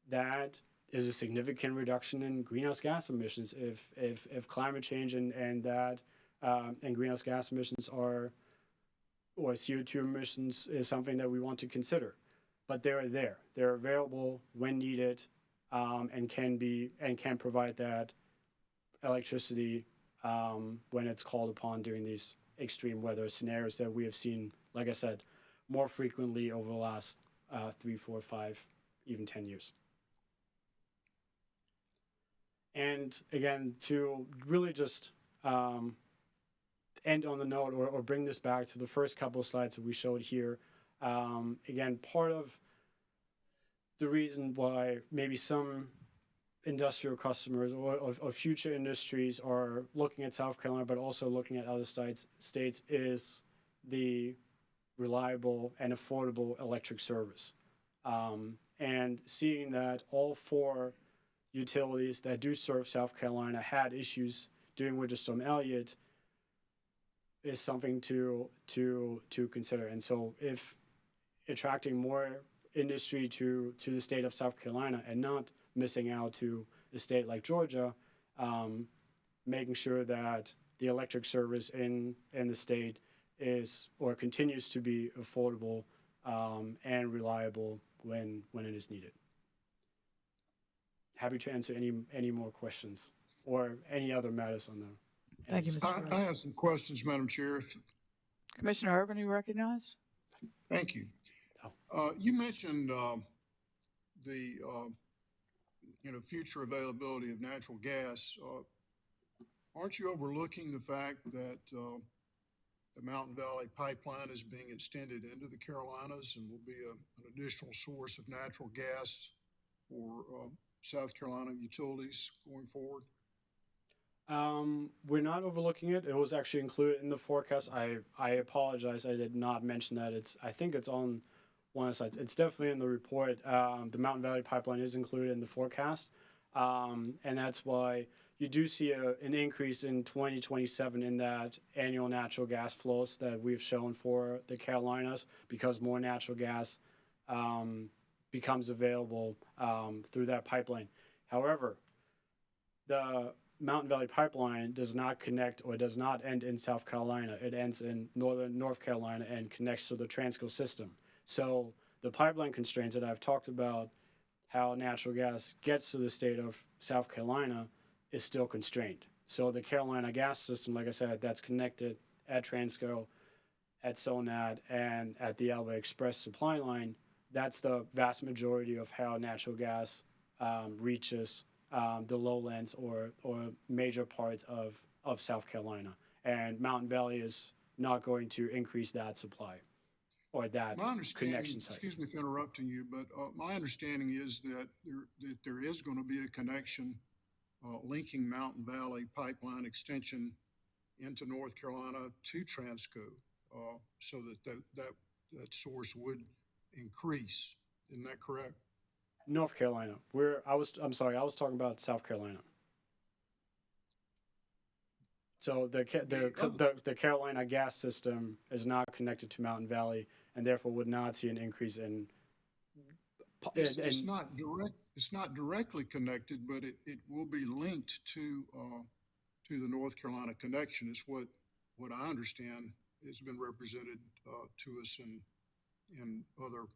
That is a significant reduction in greenhouse gas emissions if climate change and greenhouse gas emissions or CO2 emissions is something that we want to consider. But they're there. They're available when needed, and can provide that electricity when it's called upon during these extreme weather scenarios that we have seen, like I said, more frequently over the last 3, 4, 5, even 10 years. And again, to really just end on the note or bring this back to the first couple of slides that we showed here, again, part of the reason why maybe some industrial customers or future industries are looking at South Carolina, but also looking at other states is the reliable and affordable electric service. And seeing that all 4 utilities that do serve South Carolina had issues during Winter Storm Elliott is something to consider. And so if attracting more industry to the state of South Carolina and not missing out to a state like Georgia, making sure that the electric service in the state is or continues to be affordable and reliable when it is needed. Happy to answer any more questions or any other matters on the. Thank you, Mr. I President. have some questions, Madam Chair. Commissioner Urban, you recognized? Thank you. You mentioned the future availability of natural gas. Aren't you overlooking the fact that the Mountain Valley Pipeline is being extended into the Carolinas and will be an additional source of natural gas for South Carolina utilities going forward? We're not overlooking it. It was actually included in the forecast. I apologize. I did not mention that. I think it's on one of the sites. It's definitely in the report. The Mountain Valley Pipeline is included in the forecast. And that's why you do see an increase in 2027 in that annual natural gas flows that we've shown for the Carolinas, because more natural gas becomes available through that pipeline. However, the Mountain Valley Pipeline does not connect or does not end in South Carolina. It ends in northern North Carolina and connects to the Transco system. So the pipeline constraints that I've talked about, how natural gas gets to the state of South Carolina, is still constrained. So the Carolina gas system, like I said, that's connected at Transco, at SONAD, and at the Alabama Express supply line, that's the vast majority of how natural gas reaches the lowlands or major parts of South Carolina. And Mountain Valley is not going to increase that supply or that connection site. Excuse me for interrupting you, but my understanding is that there is going to be a connection linking Mountain Valley Pipeline extension into North Carolina to Transco, so that source would increase. Isn't that correct? North Carolina. I'm sorry, I was talking about South Carolina. So the Carolina gas system is not connected to Mountain Valley, and therefore would not see an increase in. It's not directly connected, but it will be linked to the North Carolina connection. Is what I understand has been represented to us in other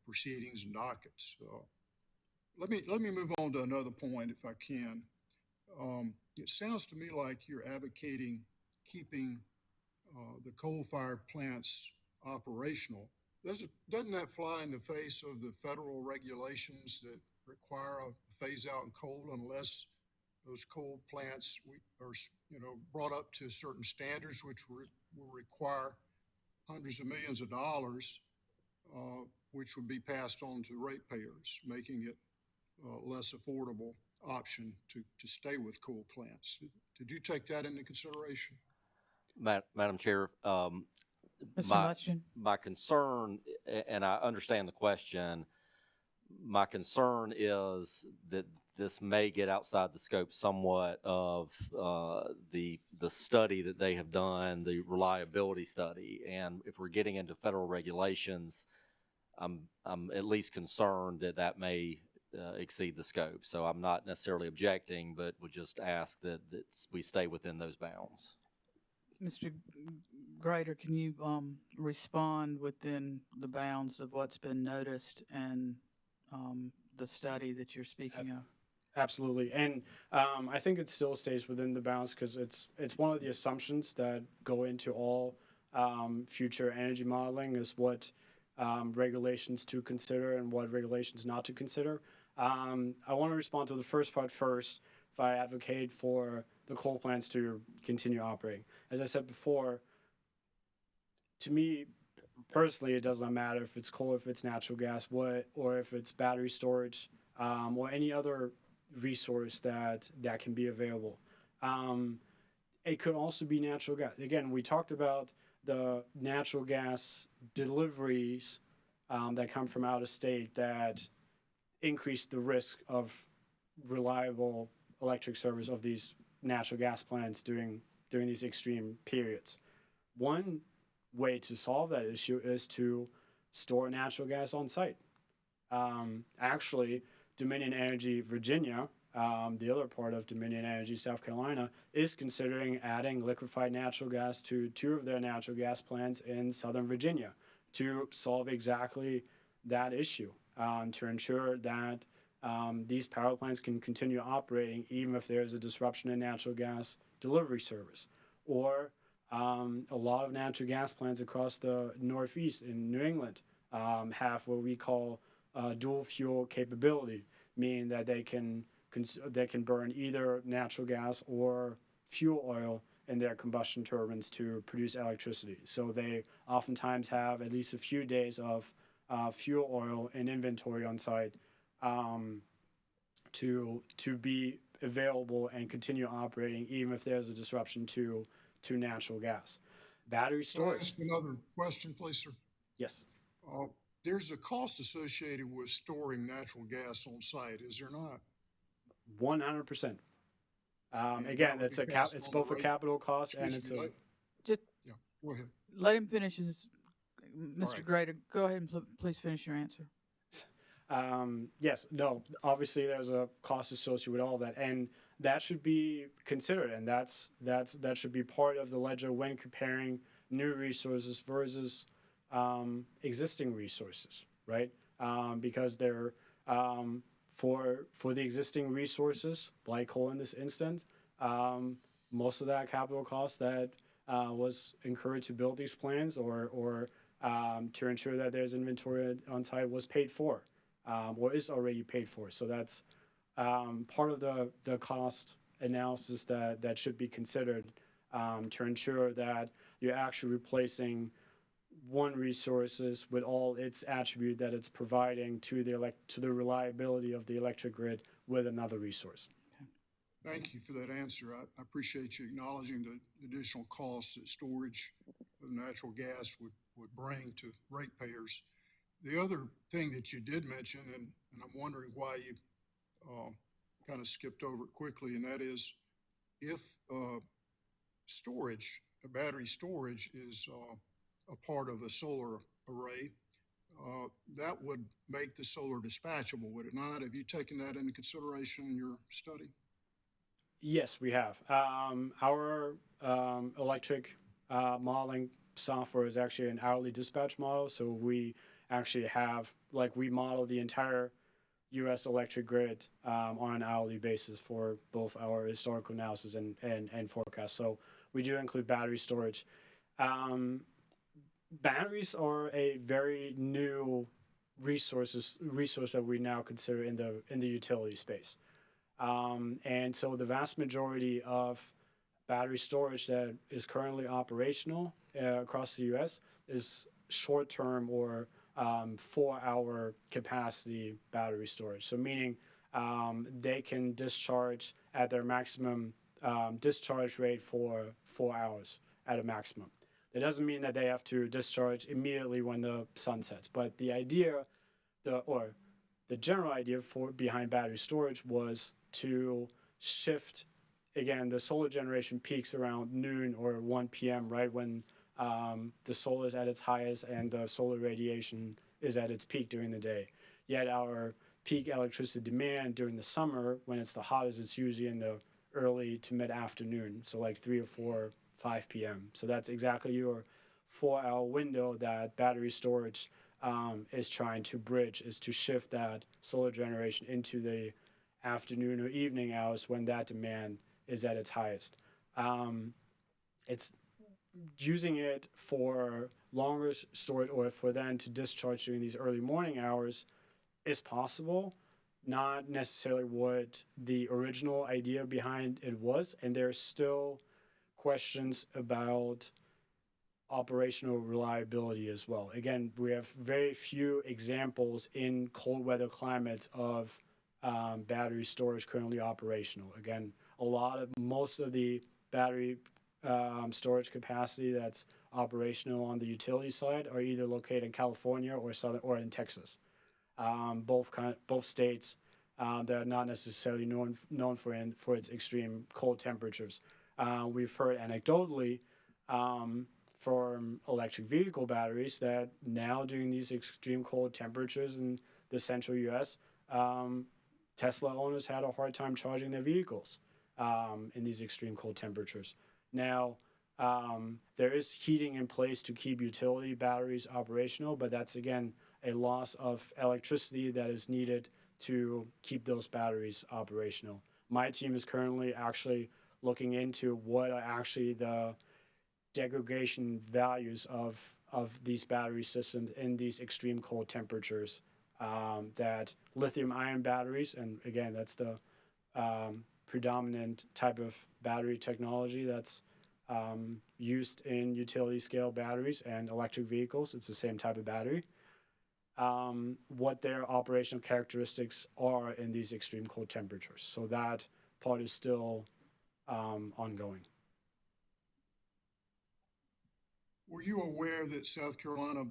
proceedings and dockets. Let me move on to another point, if I can. It sounds to me like you're advocating keeping the coal-fired plants operational. Doesn't that fly in the face of the federal regulations that require a phase-out in coal unless those coal plants are brought up to certain standards, which will require hundreds of millions of dollars, which would be passed on to ratepayers, making it less affordable option to stay with coal plants. Did you take that into consideration? Madam Chair, Mr. Mustian? my concern, and I understand the question, my concern is that this may get outside the scope somewhat of the study that they have done, the reliability study. And if we're getting into federal regulations, I'm at least concerned that that may exceed the scope. So I'm not necessarily objecting, but would just ask that we stay within those bounds. Mr. Grader, can you respond within the bounds of what's been noticed and the study that you're speaking of? Absolutely, and I think it still stays within the bounds because it's one of the assumptions that go into all future energy modeling is what regulations to consider and what regulations not to consider. I want to respond to the first part first. If I advocate for the coal plants to continue operating, as I said before, to me personally, it does not matter if it's coal, if it's natural gas, or if it's battery storage, or any other resource that can be available. It could also be natural gas. Again, we talked about the natural gas deliveries that come from out of state that increase the risk of reliable electric service of these natural gas plants during these extreme periods. One way to solve that issue is to store natural gas on site. Actually, Dominion Energy Virginia, the other part of Dominion Energy South Carolina, is considering adding liquefied natural gas to 2 of their natural gas plants in Southern Virginia to solve exactly that issue, to ensure that these power plants can continue operating even if there's a disruption in natural gas delivery service. Or a lot of natural gas plants across the Northeast in New England have what we call dual fuel capability, meaning that they can burn either natural gas or fuel oil in their combustion turbines to produce electricity. So they oftentimes have at least a few days of fuel oil in inventory on site to be available and continue operating even if there's a disruption to natural gas. Battery storage. Can I ask another question, please, sir? Yes. There's a cost associated with storing natural gas on site, is there not? 100%. Again, it's both a capital cost and it's a. Just yeah. Go ahead. Let him finish his. Mr. Right. Grader, go ahead and please finish your answer. Yes. No. Obviously, there's a cost associated with all that, and that should be considered, and that should be part of the ledger when comparing new resources versus existing resources, right? Because they're for the existing resources, like coal in this instance, most of that capital cost that was incurred to build these plants or to ensure that there's inventory on site was paid for, or is already paid for. So that's part of the cost analysis that should be considered to ensure that you're actually replacing one resources with all its attribute that it's providing to the reliability of the electric grid with another resource. Thank you for that answer. I appreciate you acknowledging the additional costs that storage of natural gas would bring to ratepayers. The other thing that you did mention, and I'm wondering why you kind of skipped over it quickly, and that is if battery storage is a part of a solar array, that would make the solar dispatchable, would it not? Have you taken that into consideration in your study? Yes, we have. Our electric modeling software is actually an hourly dispatch model, so we actually have, we model the entire U.S. electric grid on an hourly basis for both our historical analysis and forecast. So we do include battery storage. Batteries are a very new resource that we now consider in the utility space. And so the vast majority of battery storage that is currently operational across the U.S. is short-term or 4-hour capacity battery storage. So meaning they can discharge at their maximum discharge rate for 4 hours at a maximum. That doesn't mean that they have to discharge immediately when the sun sets, but the idea, the the general idea behind battery storage was to shift, again, the solar generation peaks around noon or 1 p.m., right when the solar is at its highest and the solar radiation is at its peak during the day. Yet our peak electricity demand during the summer, when it's the hottest, it's usually in the early to mid-afternoon, so like 3 or 4, 5 p.m. So that's exactly your 4-hour window that battery storage is trying to bridge, is to shift that solar generation into the afternoon or evening hours when that demand is at its highest. It's using it for longer storage or for then to discharge during these early morning hours is possible, not necessarily what the original idea behind it was, and there's still questions about operational reliability as well. Again, we have very few examples in cold weather climates of battery storage currently operational. Again, most of the battery storage capacity that's operational on the utility side are either located in California or in Texas. Both states that are not necessarily known for its extreme cold temperatures. We've heard anecdotally from electric vehicle batteries that now during these extreme cold temperatures in the central U.S., Tesla owners had a hard time charging their vehicles in these extreme cold temperatures. Now, there is heating in place to keep utility batteries operational, but that's, again, a loss of electricity that is needed to keep those batteries operational. My team is currently actually looking into what are actually the degradation values of these battery systems in these extreme cold temperatures that lithium-ion batteries, and again, that's the predominant type of battery technology that's used in utility-scale batteries and electric vehicles. It's the same type of battery. What their operational characteristics are in these extreme cold temperatures. So that part is still ongoing. Were you aware that South Carolina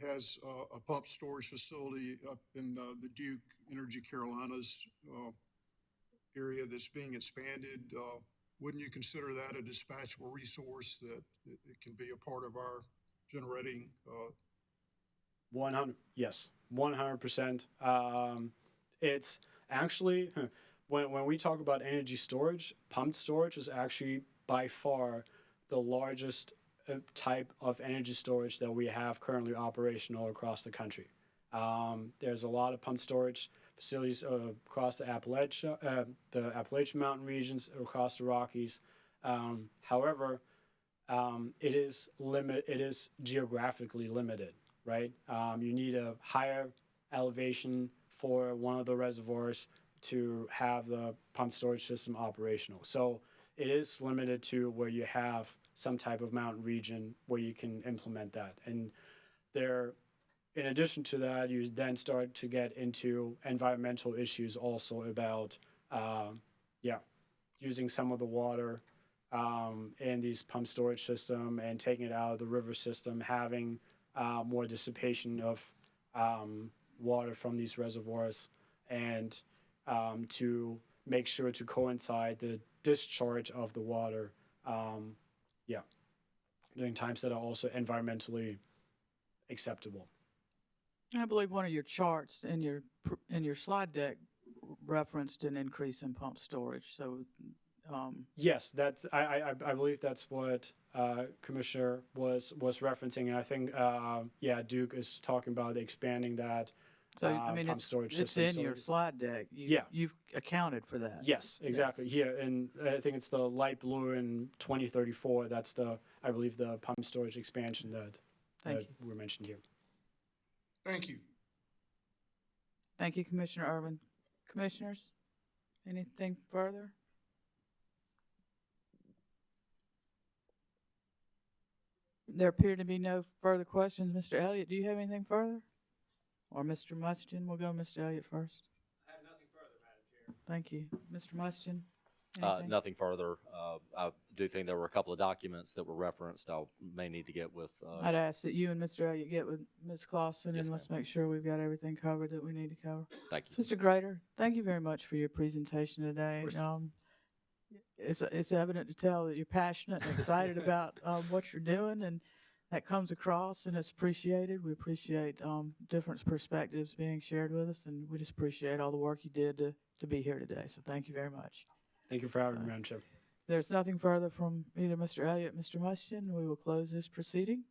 has a pump storage facility up in the Duke Energy Carolinas area that's being expanded? Wouldn't you consider that a dispatchable resource that it can be a part of our generating? 100%. It's actually, when we talk about energy storage, pumped storage is actually by far the largest type of energy storage that we have currently operational across the country. There's a lot of pumped storage facilities across the Appalachian Mountain regions, across the Rockies. However, it is geographically limited, right? You need a higher elevation for one of the reservoirs to have the pump storage system operational. So it is limited to where you have some type of mountain region where you can implement that. And there, in addition to that, you then start to get into environmental issues also about, using some of the water in these pump storage system and taking it out of the river system, having more dissipation of water from these reservoirs, and to make sure to coincide the discharge of the water during times that are also environmentally acceptable. I believe one of your charts in your slide deck referenced an increase in pump storage. So, yes, that's I believe that's what Commissioner was referencing, and I think Duke is talking about expanding that. So I mean, pump storage system. It's in your slide deck. You've accounted for that. Yes, exactly. Yes. Here, and I think it's the light blue in 2034. That's I believe the pump storage expansion that were mentioned here. Thank you. Thank you, Commissioner Irvin. Commissioners, anything further? There appear to be no further questions. Mr. Elliott, do you have anything further? Or Mr. Mustin? We'll go Mr. Elliott first. I have nothing further, Madam Chair. Thank you. Mr. Mustin? Anything? Nothing further. I do think there were a couple of documents that were referenced. I may need to get with. I'd ask that you and Mr. Elliott get with Ms. Clausen, Yes, and let's ma'am. make sure we've got everything covered that we need to cover. Thank you. Mr. Grader, thank you very much for your presentation today. It's evident to tell that you're passionate and excited about what you're doing, and that comes across, and it's appreciated. We appreciate different perspectives being shared with us, and we just appreciate all the work you did to be here today. So thank you very much. Thank you for having me, Madam Chair. There's nothing further from either Mr. Elliott or Mr. Mustian. We will close this proceeding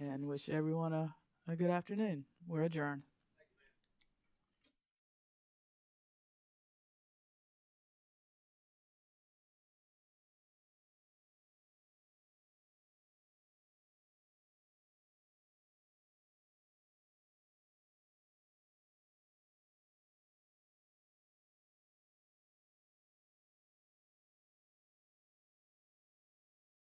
and wish everyone a good afternoon. We're adjourned.